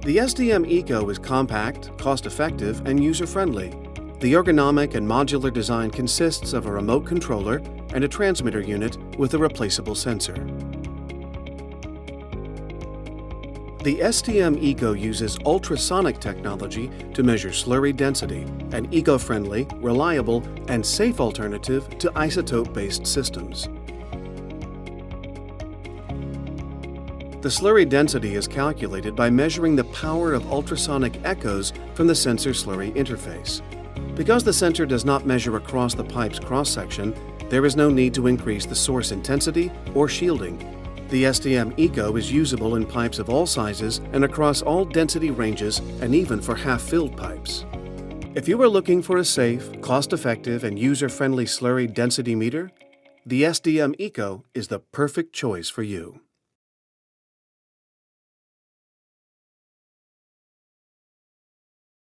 The SDM ECO is compact, cost-effective, and user-friendly. The ergonomic and modular design consists of a remote controller and a transmitter unit with a replaceable sensor. The SDM ECO uses ultrasonic technology to measure slurry density, an eco-friendly, reliable, and safe alternative to isotope-based systems. The slurry density is calculated by measuring the power of ultrasonic echoes from the sensor-slurry interface. Because the sensor does not measure across the pipe's cross-section, there is no need to increase the source intensity or shielding. The SDM ECO is usable in pipes of all sizes and across all density ranges and even for half-filled pipes. If you are looking for a safe, cost-effective, and user-friendly slurry density meter, the SDM ECO is the perfect choice for you.